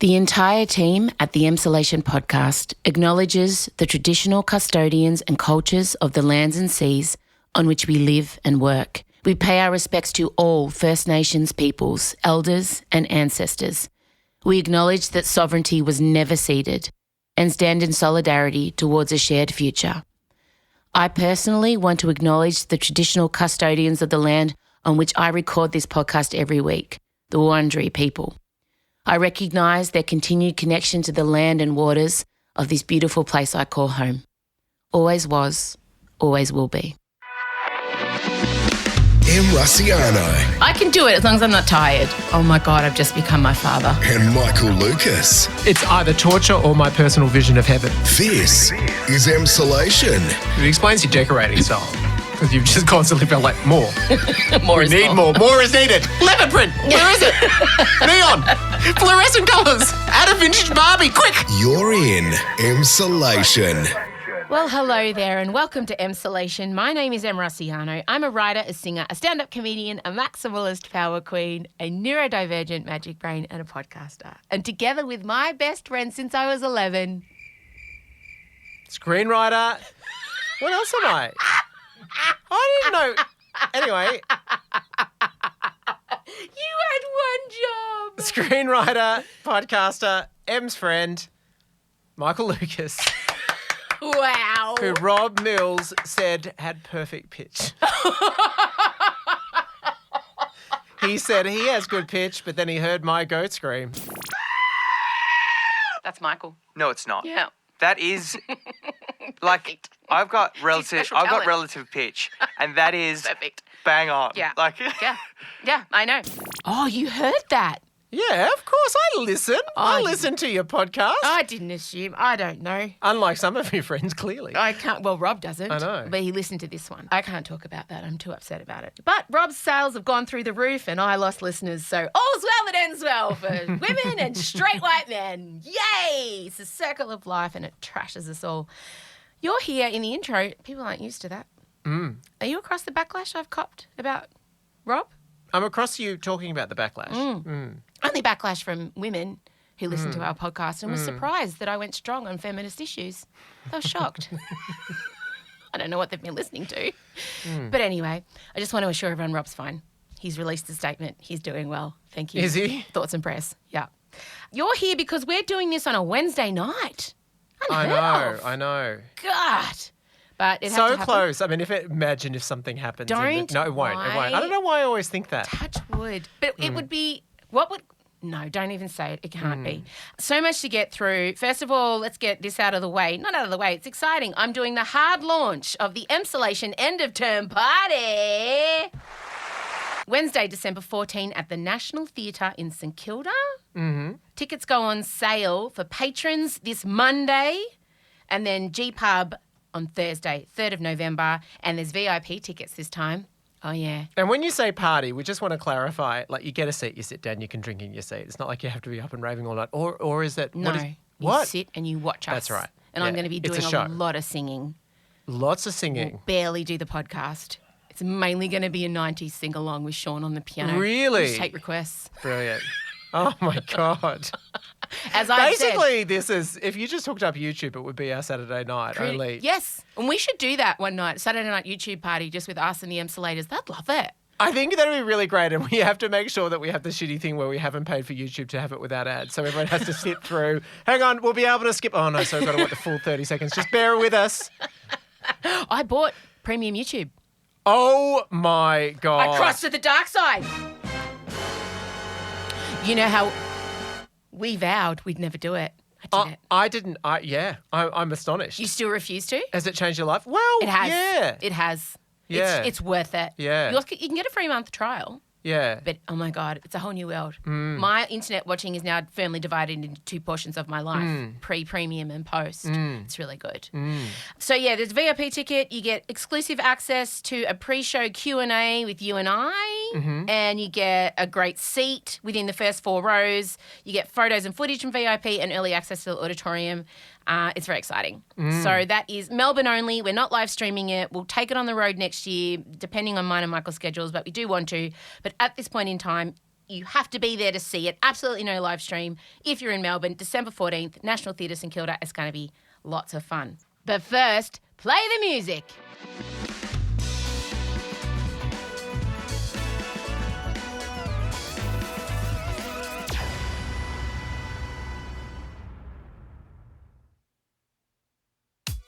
The entire team at the Emsolation podcast acknowledges the traditional custodians and cultures of the lands and seas on which we live and work. We pay our respects to all First Nations peoples, elders and ancestors. We acknowledge that sovereignty was never ceded and stand in solidarity towards a shared future. I personally want to acknowledge the traditional custodians of the land on which I record this podcast every week, the Wurundjeri people. I recognise their continued connection to the land and waters of this beautiful place I call home. Always was, always will be. Russiano. I can do it as long as I'm not tired. Oh my God, I've just become my father. And Michael Lucas. It's either torture or my personal vision of heaven. This is Emsolation. It explains your decorating style. Because you've just constantly felt like more. More is need more. More is needed. Leopard print. Where is it? Neon. Fluorescent colours. Add a vintage Barbie. Quick. You're in Emsolation. Well, hello there and welcome to Emsolation. My name is Em Rossiano. I'm a writer, a singer, a stand-up comedian, a maximalist power queen, a neurodivergent magic brain and a podcaster. And together with my best friend since I was 11... Screenwriter. What else am I? I didn't know. Anyway. You had one job. Screenwriter, podcaster, Em's friend, Michael Lucas. Wow. Who Rob Mills said had perfect pitch. He said he has good pitch, but then he heard my goat scream. That's Michael. No, it's not. Yeah. That is like Perfect. I've got relative pitch, and that is Perfect. bang on. Yeah. Like Yeah, I know. Oh, you heard that? Yeah, of course I listen. I you- listen to your podcast. I didn't assume. I don't know. Unlike some of your friends, clearly. I can't. Well, Rob doesn't. I know. But he listened to this one. I can't talk about that. I'm too upset about it. But Rob's sales have gone through the roof and I lost listeners. So all's well that ends well for women and straight white men. Yay! It's a circle of life and it trashes us all. You're here in the intro. People aren't used to that. Are you across the backlash I've copped about Rob? I'm across you talking about the backlash. Only backlash from women who listened to our podcast and was surprised that I went strong on feminist issues. They were shocked. I don't know what they've been listening to. But anyway, I just want to assure everyone Rob's fine. He's released a statement. He's doing well. Thank you. Is he? Thoughts and prayers. Yeah. You're here because we're doing this on a Wednesday night. I know. God. But it had to So happen. close. I mean, imagine if something happens. Don't. No, it won't. Why? I don't know why I always think that. Touch wood. But it would be, no, don't even say it. It can't Hmm. be. So much to get through. First of all, let's get this out of the way. Not out of the way. It's exciting. I'm doing the hard launch of the Emsolation End of Term Party. Wednesday, December 14 at the National Theatre in St Kilda. Tickets go on sale for patrons this Monday and then G-Pub on Thursday, 3rd of November, and there's VIP tickets this time. Oh, yeah. And when you say party, we just want to clarify, like you get a seat, you sit down, you can drink in your seat. It's not like you have to be up and raving all night. Or is that... No, what? you sit and you watch us. That's right. And I'm Yeah, going to be it's doing a show. a lot of singing. Lots of singing. We'll barely do the podcast. It's mainly going to be a 90s sing-along with Sean on the piano. Really? Just take requests. Brilliant. Oh, my God. As I said... Basically, this is, if you just hooked up YouTube, it would be our Saturday night only. Yes. And we should do that one night, Saturday night YouTube party just with us and the Emsolators. They'd love it. I think that'd be really great, and we have to make sure that we have the shitty thing where we haven't paid for YouTube to have it without ads, so everyone has to sit through. Hang on, we'll be able to skip. Oh, no, so I've got to wait the full 30 seconds. Just bear with us. I bought premium YouTube. Oh, my God. I crossed to the dark side. You know how we vowed we'd never do it. I did it. I didn't. I'm astonished. You still refuse to? Has it changed your life? Well, It has. yeah. It has. Yeah. It's worth it. Yeah. You can get a 3-month trial. Yeah. But, oh, my God, it's a whole new world. My internet watching is now firmly divided into 2 portions of my life, pre-premium and post. It's really good. So, yeah, there's a VIP ticket. You get exclusive access to a pre-show Q&A with you and I, and you get a great seat within the first 4 rows. You get photos and footage from VIP and early access to the auditorium. It's very exciting. So that is Melbourne only. We're not live streaming it. We'll take it on the road next year, depending on mine and Michael's schedules, but we do want to. But at this point in time, You have to be there to see it. Absolutely no live stream. If you're in Melbourne, December 14th, National Theatre St Kilda. It's going to be lots of fun. But first, play the music.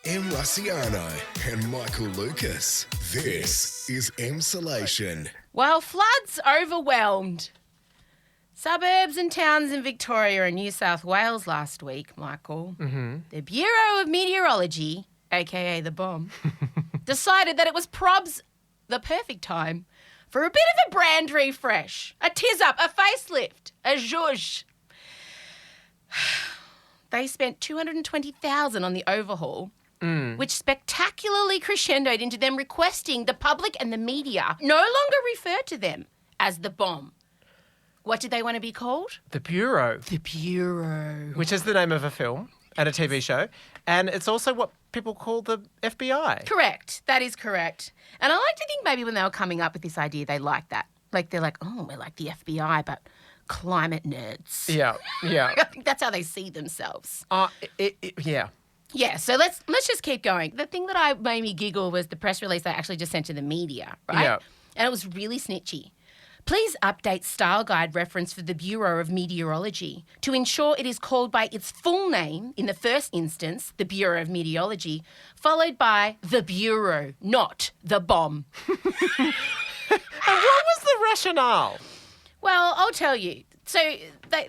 M. Luciano and Michael Lucas. This is Emsolation. While floods overwhelmed suburbs and towns in Victoria and New South Wales last week, Michael, the Bureau of Meteorology, aka the BOM, decided that it was probs the perfect time for a bit of a brand refresh, a tiz-up, a facelift, a zhuzh. They spent $220,000 on the overhaul, which spectacularly crescendoed into them requesting the public and the media no longer refer to them as the BOM. What did they want to be called? The Bureau. The Bureau. Which is the name of a film and a TV show. And it's also what people call the FBI. Correct. That is correct. And I like to think maybe when they were coming up with this idea, they liked that. Like, they're like, oh, we're like the FBI, but climate nerds. Yeah. I think that's how they see themselves. Yeah. Yeah, so let's just keep going. The thing that made me giggle was the press release I actually just sent to the media, right? Yeah. And it was really snitchy. Please update style guide reference for the Bureau of Meteorology to ensure it is called by its full name in the first instance, the Bureau of Meteorology, followed by the Bureau, not the BOM. And what was the rationale? Well, I'll tell you. So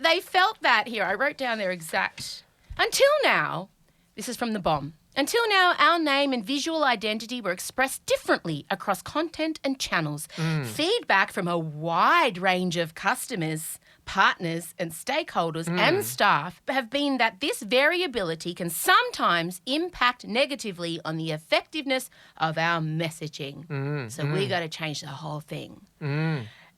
they felt that, here, I wrote down their exact, until now, this is from the BOM. Until now, our name and visual identity were expressed differently across content and channels. Feedback from a wide range of customers, partners and stakeholders and staff have been that this variability can sometimes impact negatively on the effectiveness of our messaging. So we got to change the whole thing.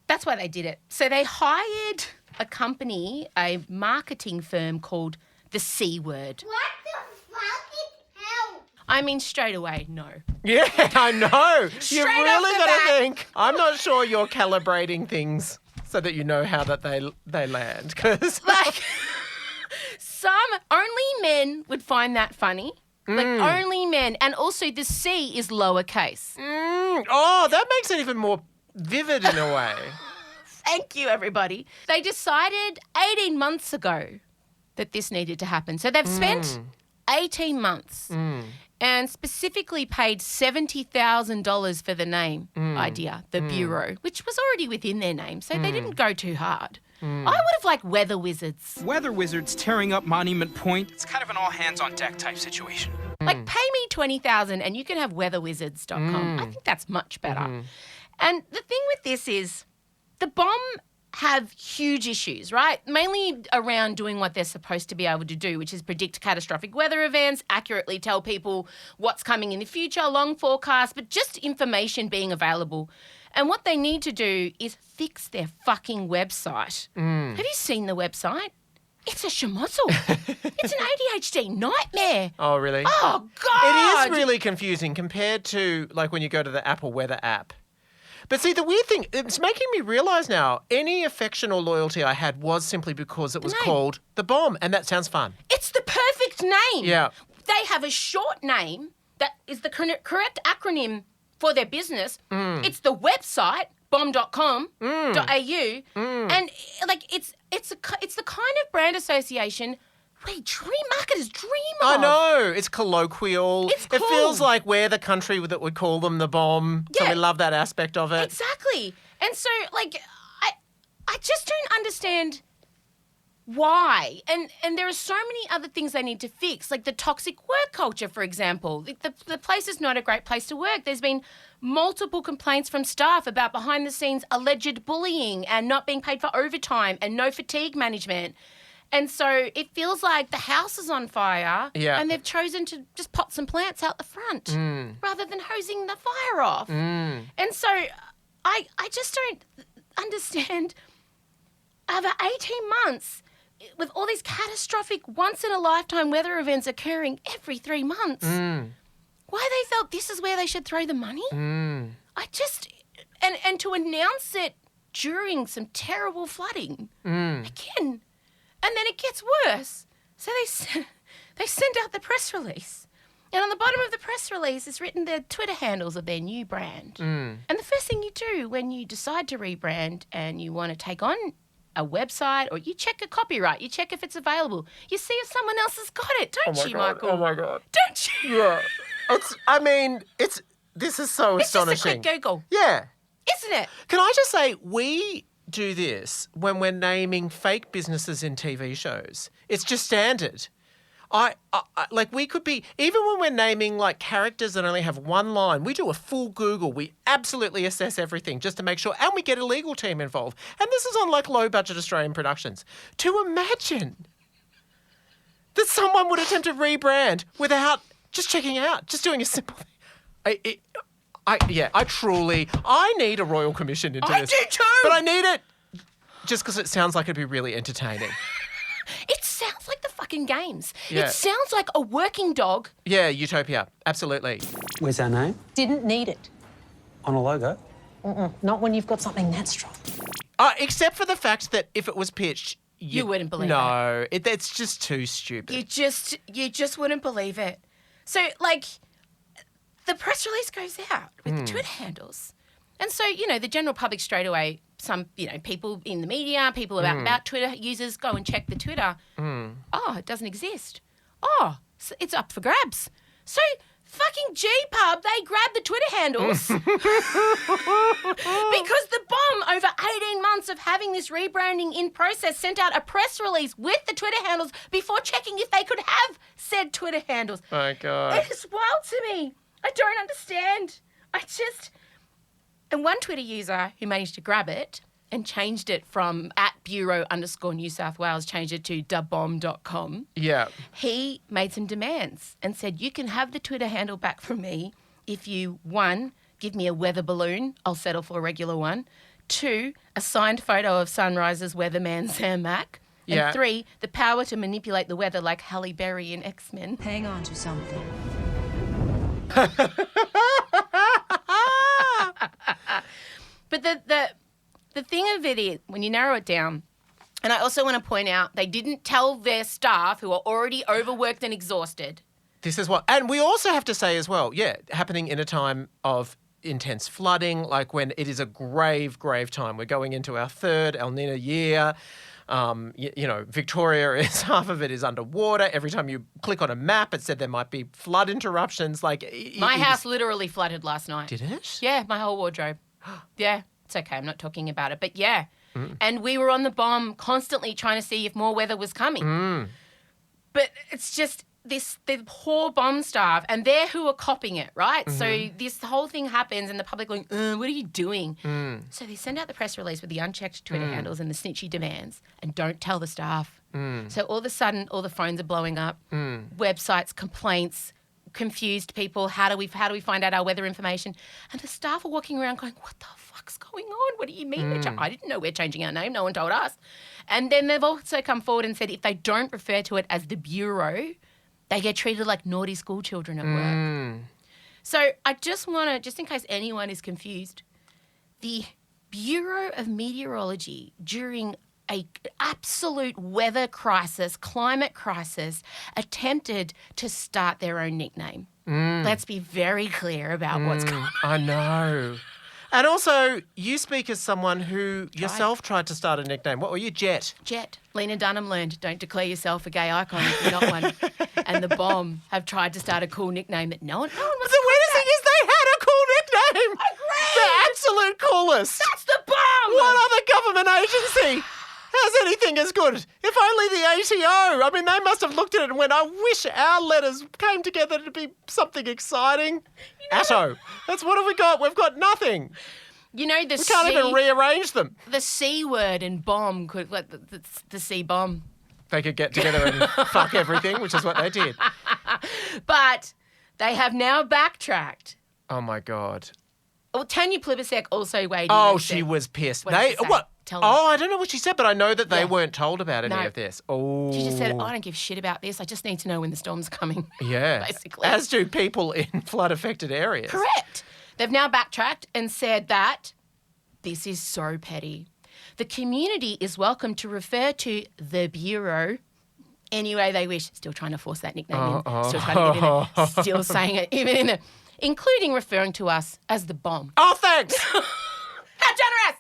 That's why they did it. So they hired a company, a marketing firm called the C Word. What the fuck is hell? I mean, straight away, no. Yeah, I know. Straight You off really the got bat. to think. I'm not sure you're calibrating things so that you know how that they land. Because Like, only men would find that funny. Like, only men. And also the C is lowercase. that makes it even more vivid in a way. Thank you, everybody. They decided 18 months ago that this needed to happen. So they've spent 18 months and specifically paid $70,000 for the name idea, the Bureau, which was already within their name, so they didn't go too hard. I would have liked Weather Wizards. Weather wizards tearing up Monument Point. It's kind of an all-hands-on-deck type situation. Like, pay me $20,000 and you can have weatherwizards.com. I think that's much better. And the thing with this is the BOM have huge issues, right? Mainly around doing what they're supposed to be able to do, which is predict catastrophic weather events, accurately tell people what's coming in the future, long forecasts, but just information being available. And what they need to do is fix their fucking website. Have you seen the website? It's a schmozzle. It's an ADHD nightmare. Oh, really? Oh, God. It is really confusing compared to, like, when you go to the Apple Weather app. But see, the weird thing, it's making me realise now, any affection or loyalty I had was simply because it was called the BOM, and that sounds fun. It's the perfect name. Yeah. They have a short name that is the correct acronym for their business. It's the website, bom.com.au, and like it's the kind of brand association marketers dream of. I know. It's colloquial. It's cool. It feels like we're the country that would call them the BOM. So Yeah. we love that aspect of it. Exactly. And so, like, I just don't understand why. And there are so many other things they need to fix, like the toxic work culture, for example. The place is not a great place to work. There's been multiple complaints from staff about behind-the-scenes alleged bullying and not being paid for overtime and no fatigue management. And so it feels like the house is on fire and they've chosen to just pot some plants out the front rather than hosing the fire off. And so I just don't understand, over 18 months, with all these catastrophic once-in-a-lifetime weather events occurring every 3 months, why they felt this is where they should throw the money. I just... And to announce it during some terrible flooding. Again. And then it gets worse. So they send out the press release. And on the bottom of the press release is written the Twitter handles of their new brand. And the first thing you do when you decide to rebrand and you want to take on a website, or you check a copyright, you check if it's available, you see if someone else has got it, don't you, Michael? Oh, my God. Don't you? Yeah. This is so astonishing. It's just a quick Google. Yeah. Isn't it? Can I just say, we do this when we're naming fake businesses in TV shows. It's just standard. We could be, even when we're naming like characters that only have one line, we do a full Google. We absolutely assess everything just to make sure, and we get a legal team involved. And this is on like low budget Australian productions. To imagine that someone would attempt to rebrand without just checking out, just doing a simple thing. I need a royal commission into this. I do too. But I need it just because it sounds like it'd be really entertaining. It sounds like the fucking games. Yeah. It sounds like a working dog. Yeah, Utopia. Absolutely. Where's our name? Didn't need it. On a logo? Not when you've got something that strong. Except for the fact that if it was pitched, You wouldn't believe it. No, it's just too stupid. You just wouldn't believe it. So, like, the press release goes out with the Twitter handles. And so, the general public straight away, some, people in the media, people about Twitter users go and check the Twitter. Oh, it doesn't exist. Oh, so it's up for grabs. So fucking G-Pub, they grabbed the Twitter handles because the BOM, over 18 months of having this rebranding in process, sent out a press release with the Twitter handles before checking if they could have said Twitter handles. Oh, my God. It is wild to me. I don't understand. And one Twitter user who managed to grab it and changed it from @Bureau_New South Wales, changed it to dubomb.com. Yeah. He made some demands and said, you can have the Twitter handle back from me if you, 1, give me a weather balloon, I'll settle for a regular one. 2, a signed photo of Sunrise's weatherman Sam Mack. Yeah. And 3, the power to manipulate the weather like Halle Berry in X-Men. Hang on to something. But the thing of it is, when you narrow it down, and I also want to point out, they didn't tell their staff, who are already overworked and exhausted. This is what, and we also have to say as well, happening in a time of intense flooding, like when it is a grave, grave time. We're going into our 3rd El Nino year. Victoria is, half of it is underwater. Every time you click on a map, it said there might be flood interruptions. My house literally flooded last night. Did it? Yeah, my whole wardrobe. Yeah, it's okay. I'm not talking about it. But yeah. And we were on the BOM constantly trying to see if more weather was coming. But it's just the poor BOM staff, and they're who are copying it, right? So this whole thing happens and the public going, what are you doing? So they send out the press release with the unchecked Twitter handles and the snitchy demands and don't tell the staff. So all of a sudden, all the phones are blowing up, websites, complaints, confused people. How do we find out our weather information? And the staff are walking around going, what the fuck's going on? What do you mean? I didn't know we're changing our name. No one told us. And then they've also come forward and said if they don't refer to it as the Bureau, they get treated like naughty school children at work. So I just want to, just in case anyone is confused, the Bureau of Meteorology during an absolute weather crisis, climate crisis, attempted to start their own nickname. Let's be very clear about what's going on. I know. And also, you speak as someone who yourself tried to start a nickname. What were you, Jet? Jet. Lena Dunham learned, don't declare yourself a gay icon if you're not one. And the BOM have tried to start a cool nickname that no one wants to The weirdest thing is they had a cool nickname. Agreed. The absolute coolest. That's the BOM! What other government agency has anything as good? If only the ATO. I mean, they must have looked at it and went, I wish our letters came together to be something exciting. ATO. That's what have we got? We've got nothing. You know, We can't even rearrange them. the C word in bomb could, like the C-BOM. They could get together and fuck everything, which is what they did. But they have now backtracked. Oh, my God. Well, Tanya Plibersek also weighed in. Oh, and she said- was pissed. What did she say? What? Tell them. Oh, I don't know what she said, but I know that they Yeah. weren't told about any No. of this. Oh. She just said, I don't give shit about this. I just need to know when the storm's coming. Yeah. Basically. As do people in flood-affected areas. Correct. They've now backtracked and said that This is so petty. The community is welcome to refer to the Bureau any way they wish. Still trying to force that nickname in. Still trying to get in there. Still saying it even in there. Including referring to us as the bomb. Oh, thanks. How generous!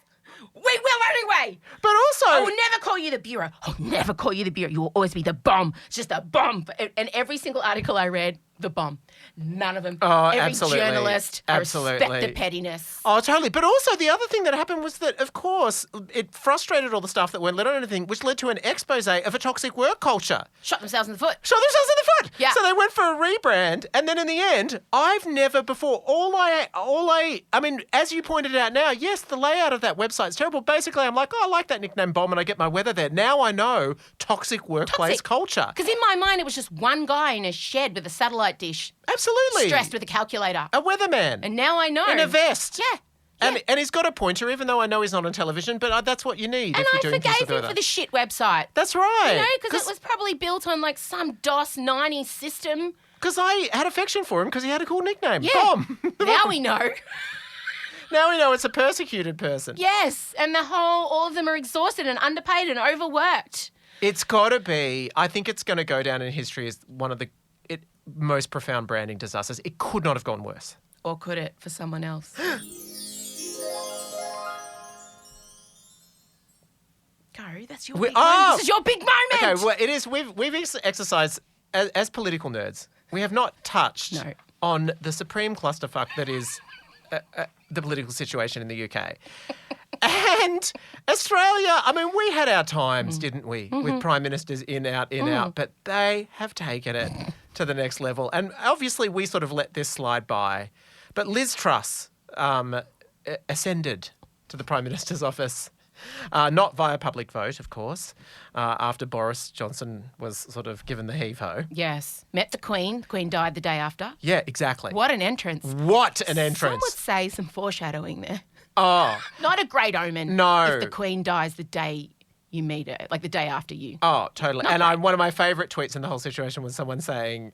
We will anyway. But also... I will never call you the Bureau. I'll never call you the Bureau. You will always be the bomb. It's just a bomb. And every single article I read, the bomb. None of them. Oh, every absolutely. journalist, I Absolutely. respect the pettiness. Oh, totally. But also the other thing that happened was that, of course, it frustrated all the staff that weren't let on anything, which led to an expose of a toxic work culture. Shot themselves in the foot. Shot themselves in the foot. Yeah. So they went for a rebrand, and then in the end, I've never before. I mean, as you pointed out now, yes, the layout of that website's terrible. Basically, I'm like, oh, I like that nickname bomb, and I get my weather there. Now I know toxic workplace culture. Because in my mind, it was just one guy in a shed with a satellite dish. Absolutely. Stressed with a calculator. A weatherman. And now I know. In a vest. Yeah. And he's got a pointer, even though I know he's not on television, but that's what you need And if I you're doing things forgave with him weather. for the shit website. That's right. You know, because it was probably built on like some DOS 90 system. Because I had affection for him because he had a cool nickname. Yeah. Bomb. Now we know. Now we know it's a persecuted person. Yes. And all of them are exhausted and underpaid and overworked. It's got to be, I think it's going to go down in history as one of the most profound branding disasters. It could not have gone worse. Or could it for someone else? Go, that's your big moment. This is your big moment. Okay, well, it is. We've exercised, as political nerds, we have not touched on the supreme clusterfuck that is the political situation in the UK. And Australia, I mean, we had our times, didn't we, with prime ministers in, out, but they have taken it to the next level. And obviously we sort of let this slide by. But Liz Truss ascended to the Prime Minister's office, not via public vote, of course, after Boris Johnson was sort of given the heave-ho. Yes. Met the Queen. The Queen died the day after. Yeah, exactly. What an entrance. What an entrance. Some would say some foreshadowing there. Oh. Not a great omen. No. If the Queen dies the day you meet her, like the day after you. Oh, totally. And one of my favourite tweets in the whole situation was someone saying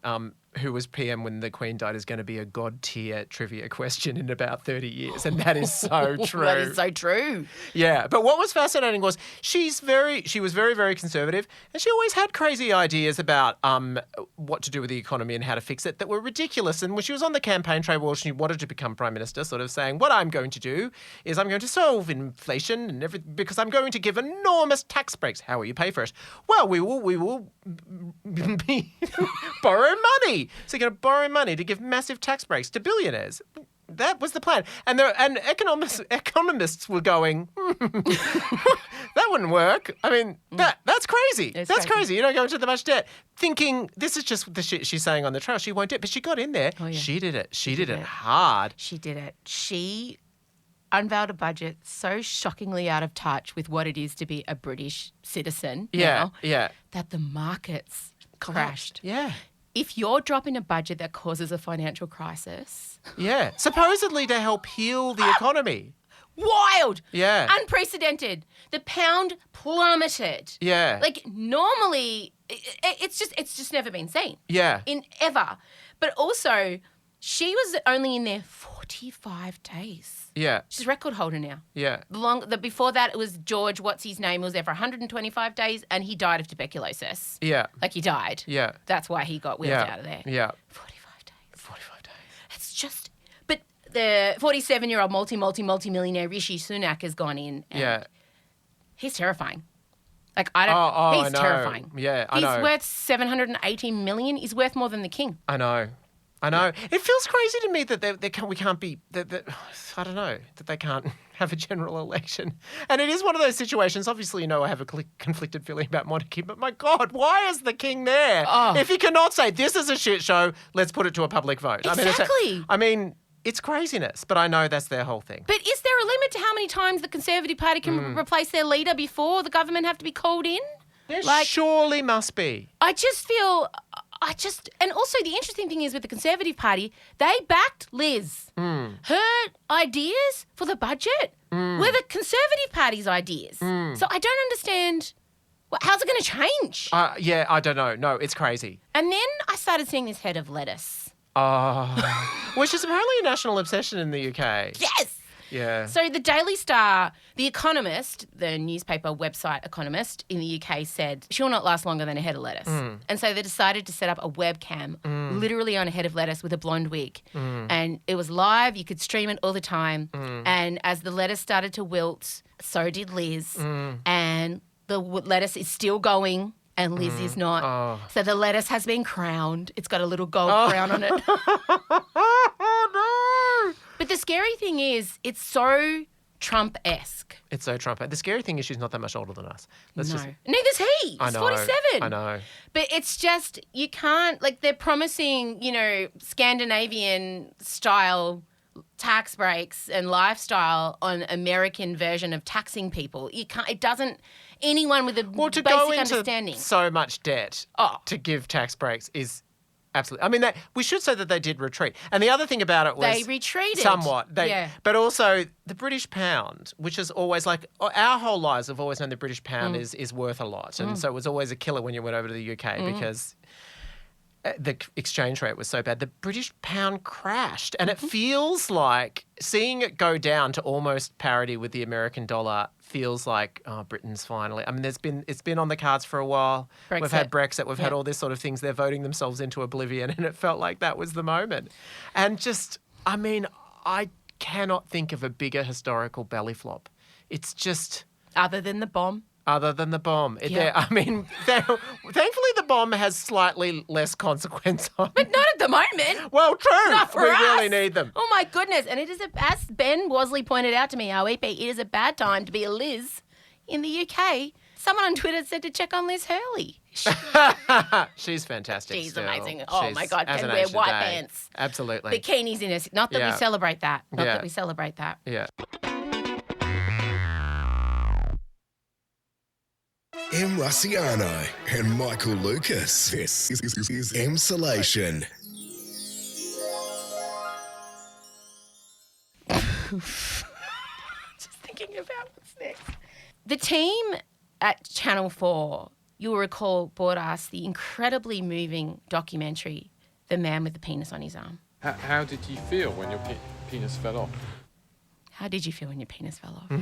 who was PM when the Queen died is going to be a god-tier trivia question in about 30 years. And that is so true. That is so true. Yeah. But what was fascinating was she was very, very conservative, and she always had crazy ideas about what to do with the economy and how to fix it that were ridiculous. And when she was on the campaign trail, well, she wanted to become Prime Minister, sort of saying, what I'm going to do is I'm going to solve inflation and everything because I'm going to give enormous tax breaks. How will you pay for it? Well, we will borrow money. So you're going to borrow money to give massive tax breaks to billionaires. That was the plan. And economists were going, that wouldn't work. I mean, that's crazy. That's crazy. You don't go into that much debt. Thinking this is just the shit she's saying on the trail. She won't do it. But she got in there. Oh, yeah. She did it. She did it hard. She did it. She unveiled a budget so shockingly out of touch with what it is to be a British citizen now that the markets crashed. Yeah. If you're dropping a budget that causes a financial crisis... Yeah. Supposedly to help heal the economy. Wild. Yeah. Unprecedented. The pound plummeted. Yeah. Like normally, it's just never been seen. Yeah. In ever. But also, she was only in there 45 days. Yeah. She's a record holder now. Yeah. Before that, it was George, what's his name, was there for 125 days and he died of tuberculosis. Yeah. Like he died. Yeah. That's why he got wheeled out of there. Yeah. 45 days. 45 days. It's just... But the 47-year-old multi-millionaire Rishi Sunak has gone in and he's terrifying. Like, I don't... he's terrifying. Yeah, I know. He's worth $780 million. He's worth more than the king. I know. It feels crazy to me that we can't be, I don't know, that they can't have a general election. And it is one of those situations, obviously, I have a conflicted feeling about monarchy, but my God, why is the king there? Oh. If he cannot say, this is a shit show, let's put it to a public vote. Exactly. It's craziness, but I know that's their whole thing. But is there a limit to how many times the Conservative Party can replace their leader before the government have to be called in? There surely must be. And also the interesting thing is with the Conservative Party, they backed Liz. Her ideas for the budget were the Conservative Party's ideas. So I don't understand, how's it going to change? I don't know. No, it's crazy. And then I started seeing this head of lettuce. Which is apparently a national obsession in the UK. Yes. Yeah. So the Daily Star, The Economist, the newspaper website Economist in the UK said, she'll not last longer than a head of lettuce. And so they decided to set up a webcam literally on a head of lettuce with a blonde wig. And it was live. You could stream it all the time. And as the lettuce started to wilt, so did Liz. And the lettuce is still going. And Liz is not. Oh. So the lettuce has been crowned. It's got a little gold crown on it. Oh, no. But the scary thing is, it's so Trump-esque. It's so Trump. The scary thing is she's not that much older than us. Neither's he. I He's know. 47. I know. But it's just, you can't, like, they're promising, Scandinavian-style tax breaks and lifestyle on American version of taxing people. It doesn't, anyone with a to basic go into understanding. so much debt to give tax breaks is absolutely. I mean, we should say that they did retreat. And the other thing about it was They retreated. somewhat. Yeah. But also the British pound, which is always like our whole lives have always known the British pound is worth a lot, and so it was always a killer when you went over to the UK because the exchange rate was so bad. The British pound crashed, and it feels like seeing it go down to almost parity with the American dollar feels like, Britain's finally. I mean, it's been on the cards for a while. Brexit. We've had Brexit. We've had all this sort of things. They're voting themselves into oblivion, and it felt like that was the moment. And just, I mean, I cannot think of a bigger historical belly flop. It's just... Other than the bomb. Other than the bomb. Yeah. Thankfully the bomb has slightly less consequence on it. But not at the moment. Well, true. Not for we us. really need them. Oh, my goodness. And it is, as Ben Wasley pointed out to me, our EP, it is a bad time to be a Liz in the UK. Someone on Twitter said to check on Liz Hurley. She's fantastic. She's still. amazing. Oh, She's my God, as can an wear age white today. pants. Absolutely. Bikinis in us. Not that we celebrate that. Not Yeah. that we celebrate that. Yeah. M. Russiano and Michael Lucas. This is Emsolation. Just thinking about what's next. The team at Channel 4, you'll recall, brought us the incredibly moving documentary, The Man with the Penis on His Arm. How did you feel when your penis fell off? How did you feel when your penis fell off?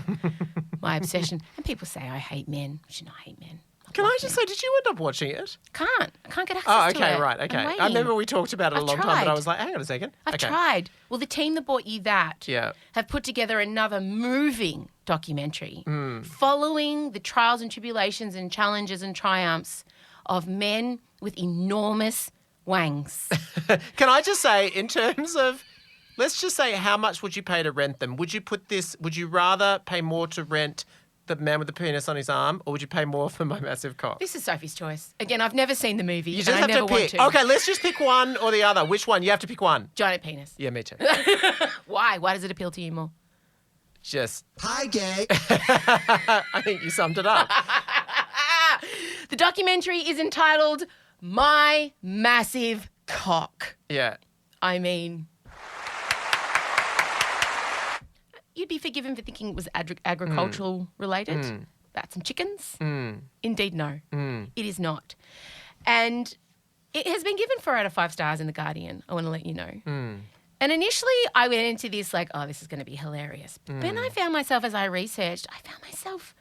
My obsession. And people say I hate men. I should not hate men. Can I just say, did you end up watching it? I can't get access Oh, to okay, it. right, okay. I'm waiting. I remember we talked about it a I've long time, but I tried. was like, hang on a second. I've Okay. tried. Well, the team that bought you that Yeah. have put together another moving documentary following the trials and tribulations and challenges and triumphs of men with enormous wangs. Can I just say, in terms of, let's just say, how much would you pay to rent them? Would you rather pay more to rent The Man with the Penis on His Arm, or would you pay more for My Massive Cock? This is Sophie's choice. Again, I've never seen the movie. You and just I have never to want pick. to. Okay, let's just pick one or the other. Which one? You have to pick one. Giant penis. Yeah, me too. Why? Why does it appeal to you more? Just, Hi, gay. I think you summed it up. The documentary is entitled My Massive Cock. Yeah. I mean, you'd be forgiven for thinking it was agricultural related. That's some chickens. Indeed, no. It is not. And it has been given 4 out of 5 stars in The Guardian, I want to let you know. And initially I went into this like, oh, this is going to be hilarious. But then I found myself, as I researched, I found myself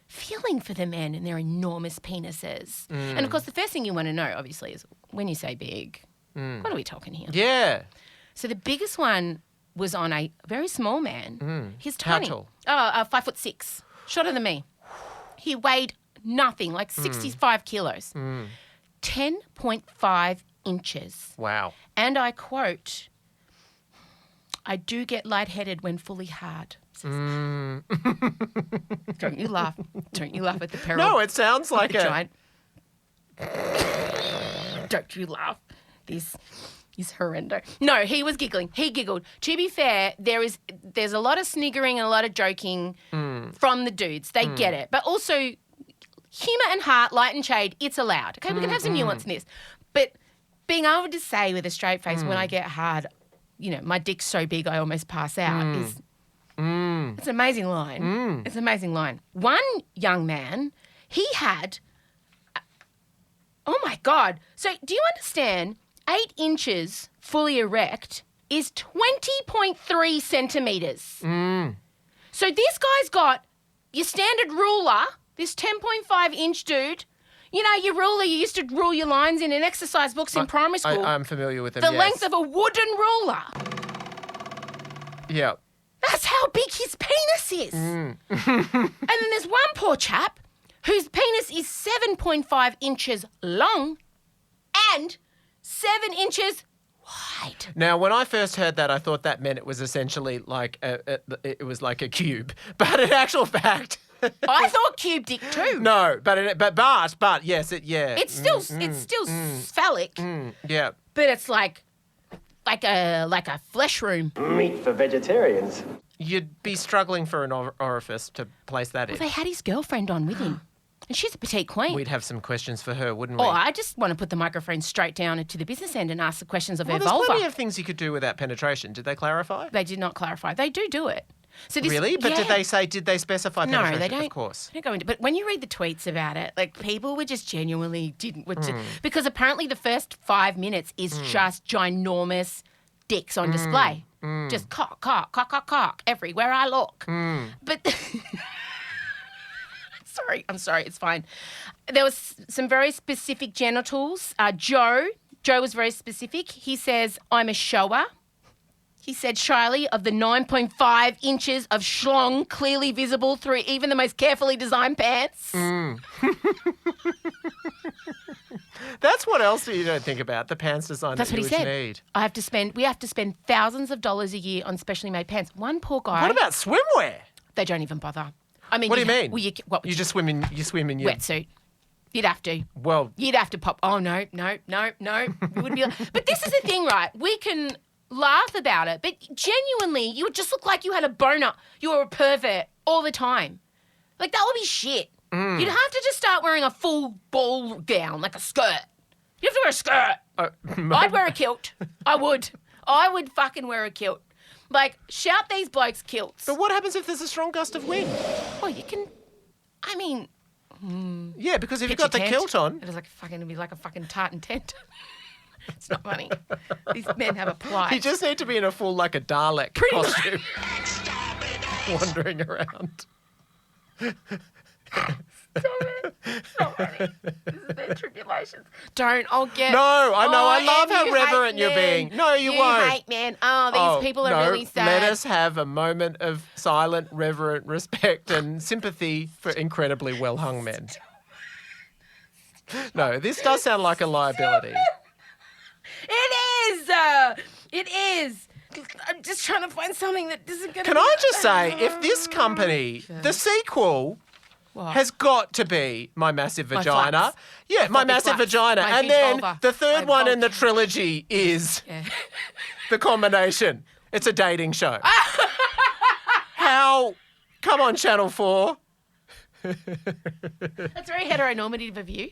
feeling for the men and their enormous penises. And of course, the first thing you want to know, obviously, is when you say big, what are we talking here? Yeah. So the biggest one was on a very small man. He's How tiny. tall? 5'6", shorter than me. He weighed nothing, like 65 kilos. 10.5 inches. Wow. And I quote, I do get lightheaded when fully hard. Don't you laugh. Don't you laugh at the peril. No, it sounds like the a... giant. Don't you laugh. This is horrendous. No, he was giggling. He giggled. To be fair, there's a lot of sniggering and a lot of joking from the dudes. They get it. But also, humour and heart, light and shade, it's allowed. Okay, we can have some nuance in this. But being able to say with a straight face, when I get hard, my dick's so big I almost pass out is... It's an amazing line. It's an amazing line. One young man, he had... Oh, my God. So do you understand 8 inches fully erect is 20.3 centimetres. So this guy's got your standard ruler, this 10.5-inch dude. You know, your ruler you used to rule your lines in exercise books in primary school. I'm familiar with them, The yes. length of a wooden ruler. Yeah. That's how big his penis is. And then there's one poor chap whose penis is 7.5 inches long and 7 inches wide. Now, when I first heard that, I thought that meant it was essentially like it was like a cube. But in actual fact... I thought cube dick too. No, but yes, It's still phallic. Yeah. But it's like a flesh room. Meat for vegetarians. You'd be struggling for an orifice to place that in. Well, they had his girlfriend on with him. And she's a petite queen. We'd have some questions for her, wouldn't we? Oh, I just want to put the microphone straight down to the business end and ask the questions of her There's vulva. plenty of things you could do without penetration. Did they clarify? They did not clarify. They do it. So this, Really? But yeah. did they specify penetration? No, they don't. Of course. They don't go into. But when you read the tweets about it, like people were just genuinely because apparently the first 5 minutes is just ginormous dicks on display, just cock everywhere I look. But I'm sorry, it's fine. There was some very specific genitals. Joe was very specific. He says, "I'm a shower." He said shyly of the 9.5 inches of schlong clearly visible through even the most carefully designed pants. That's what else you don't think about, the pants design That's that what you he said. need. We have to spend thousands of dollars a year on specially made pants. One poor guy. What about swimwear? They don't even bother. I mean, What do you mean? Well, You just swim in your wetsuit. You'd have to. Well, You'd have to pop. Oh no. You wouldn't be. But this is the thing, right? We can laugh about it, but genuinely, you would just look like you had a boner. You were a pervert all the time. Like that would be shit. You'd have to just start wearing a full ball gown, like a skirt. You have to wear a skirt. I'd wear a kilt. I would fucking wear a kilt. Like, shout these blokes kilts. but what happens if there's a strong gust of wind? Well, you can. I mean, Yeah, because if you've pitch got a the tent. kilt on, It'd be like a fucking tartan tent. It's not funny. These men have a plight. you just need to be in a full, like a Dalek costume. Wandering around. Not funny. This is their tribulations. Don't. I'll get. No, I know. I love and how you reverent hate you're men. being. No, you won't. hate men. Oh, these people are no, really sad. Let us have a moment of silent, reverent respect and sympathy for incredibly well-hung men. No, this does sound like a liability. It is. I'm just trying to find something that isn't going to. Can I just say, if this company, the sequel, What? has got to be My Massive Vagina. Flux. Yeah, My Massive Flux. Vagina. My And huge then vulva. the third My one in the vulva. trilogy is Yeah. the combination. It's a dating show. How? Come on, Channel 4. That's very heteronormative of you.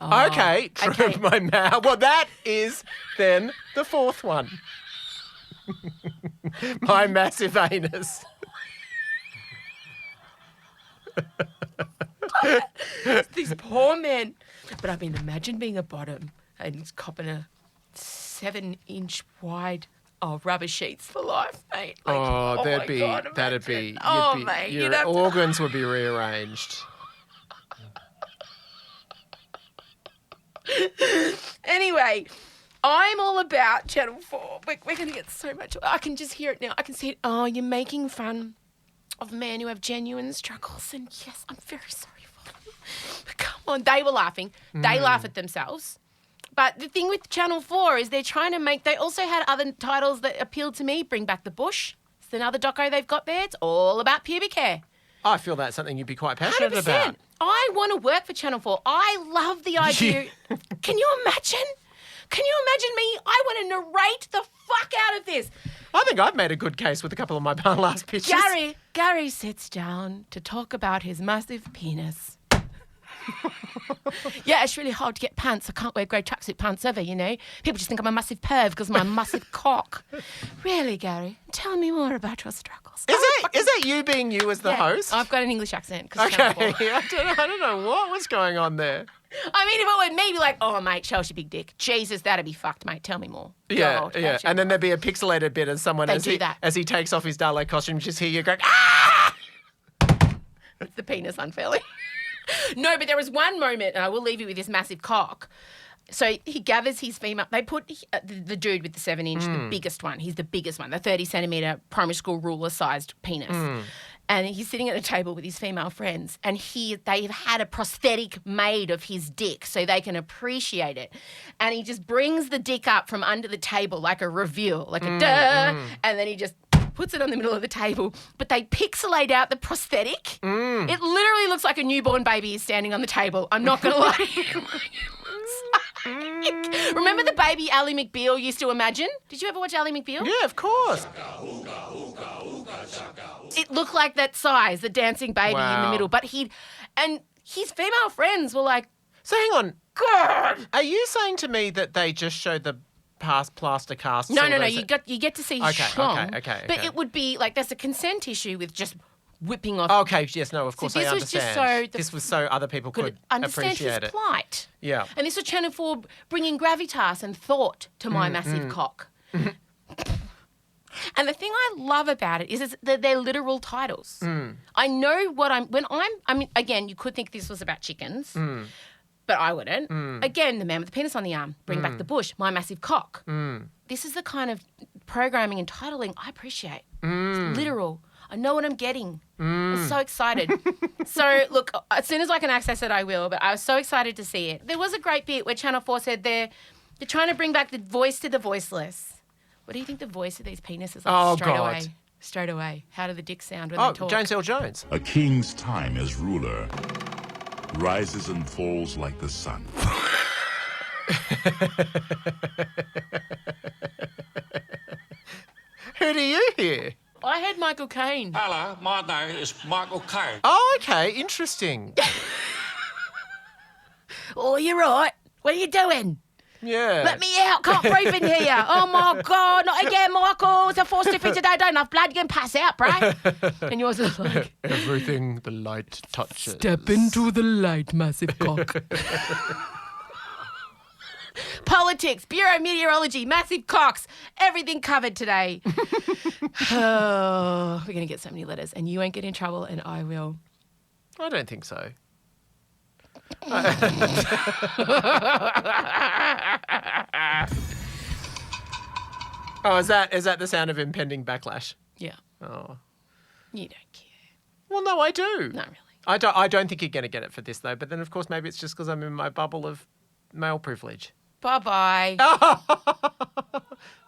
Okay, okay. my mouth. Well, that is then the fourth one. My massive anus. These poor men. But I mean, imagine being a bottom and copping a 7-inch wide rubber sheets for life, mate. Like, Oh, my that'd be. God, That'd imagine. be. Oh, you'd be mate, your you'd have to- organs would be rearranged. Anyway, I'm all about Channel 4. We're going to get so much. I can just hear it now. I can see it. Oh, you're making fun of men who have genuine struggles. And yes, I'm very sorry for them. But come on, they were laughing. They laugh at themselves. But the thing with Channel 4 is they're trying to make... They also had other titles that appealed to me. Bring Back the Bush. It's another doco they've got there. It's all about pubic hair. I feel that's something you'd be quite passionate 100%. about. I want to work for Channel 4. I love the idea. Can you imagine? Can you imagine me? I want to narrate the fuck out of this. I think I've made a good case with a couple of my last pictures. Gary sits down to talk about his massive penis. Yeah, it's really hard to get pants. I can't wear grey tracksuit pants ever, you know. People just think I'm a massive perv because of my massive cock. Really, Gary? Tell me more about your struggles. Is that you being you as the host? I've got an English accent. 'cause Okay, Channel 4. I don't know what was going on there. I mean, if it were me, be like, oh, mate, show us your big dick. Jesus, that'd be fucked, mate. Tell me more. Yeah, God, yeah. And then there'd be a pixelated bit of someone as he takes off his Dalek costume, just hear you going, ah! It's the penis unfurling. No, but there was one moment, and I will leave you with this massive cock. So he gathers his female. They put the dude with the 7-inch, the biggest one. He's the biggest one, the 30-centimetre primary school ruler-sized penis. And he's sitting at a table with his female friends, and they've had a prosthetic made of his dick so they can appreciate it. And he just brings the dick up from under the table like a reveal, like a duh, and then he just puts it on the middle of the table. But they pixelate out the prosthetic. It literally looks like a newborn baby is standing on the table. I'm not going to lie. Remember the baby Ally McBeal used to imagine? Did you ever watch Ally McBeal? Yeah, of course. It looked like that size, the dancing baby in the middle. But his female friends were like, so hang on. God! Are you saying to me that they just showed the past plaster cast? No. You get to see schlong. Okay. But it would be like there's a consent issue with just whipping off. Okay, yes, no, of course I understand. This was so other people could understand appreciate his it. plight. Yeah. And this was Channel 4 bringing gravitas and thought to my massive cock. And the thing I love about it is that they're literal titles. I know what I mean, again, you could think this was about chickens, but I wouldn't. Again, the man with the penis on the arm, bring back the bush, my massive cock. This is the kind of programming and titling I appreciate. It's literal. I know what I'm getting. I'm so excited. So, look, as soon as I can access it, I will, but I was so excited to see it. There was a great bit where Channel 4 said they're trying to bring back the voice to the voiceless. What do you think the voice of these penises are straight away? How do the dicks sound when they talk? James L. Jones. A king's time as ruler rises and falls like the sun. Who do you hear? I heard Michael Caine. Hello, my name is Michael Caine. Oh, okay, interesting. Oh, you're right. What are you doing? Yeah. Let me out. Can't breathe in here. Oh, my God. Not again, Michael. It's a forced defeat today. Don't enough blood. You can pass out, bro. And yours is like... Everything the light touches. Step into the light, massive cock. Politics, Bureau of Meteorology, massive cocks, everything covered today. Oh, we're going to get so many letters and you won't get in trouble and I will. I don't think so. Oh, is that the sound of impending backlash? Yeah. Oh. You don't care. Well, no, I do. Not really. I don't think you're going to get it for this, though. But then, of course, maybe it's just because I'm in my bubble of male privilege. Bye-bye.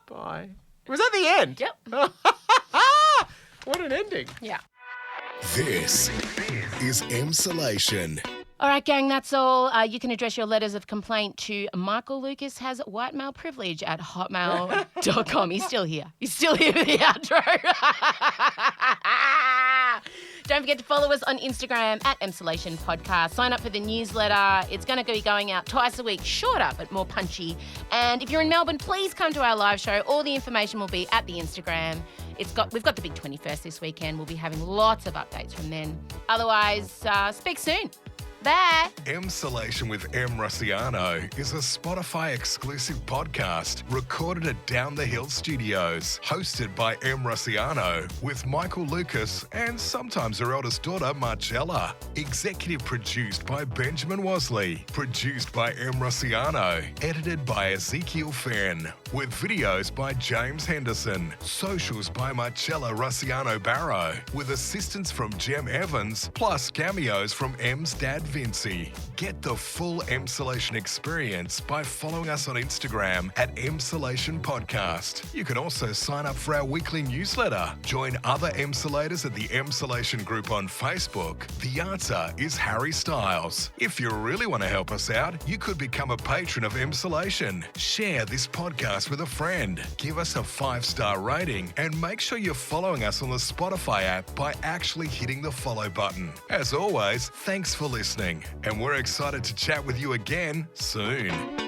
Bye. Was that the end? Yep. What an ending. Yeah. This is Emsolation. All right, gang, that's all. You can address your letters of complaint to Michael Lucas has white male privilege at hotmail.com. He's still here. He's still here with the outro. Don't forget to follow us on Instagram at Emsolation Podcast. Sign up for the newsletter. It's going to be going out twice a week, shorter but more punchy. And if you're in Melbourne, please come to our live show. All the information will be at the Instagram. We've got the big 21st this weekend. We'll be having lots of updates from then. Otherwise, speak soon. Bye. Emsolation with M. Rossiano is a Spotify exclusive podcast recorded at Down the Hill Studios, hosted by M. Rossiano with Michael Lucas and sometimes her eldest daughter, Marcella. Executive produced by Benjamin Wasley. Produced by M. Rossiano. Edited by Ezekiel Fenn. With videos by James Henderson. Socials by Marcella Rossiano Barrow. With assistance from Jem Evans, plus cameos from M's dad Vincy. Get the full Emsolation experience by following us on Instagram at Emsolation Podcast. You can also sign up for our weekly newsletter. Join other Emsolators at the Emsolation group on Facebook. The answer is Harry Styles. If you really want to help us out, you could become a patron of Emsolation. Share this podcast with a friend. Give us a 5-star rating and make sure you're following us on the Spotify app by actually hitting the follow button. As always, thanks for listening, and we're excited to chat with you again soon.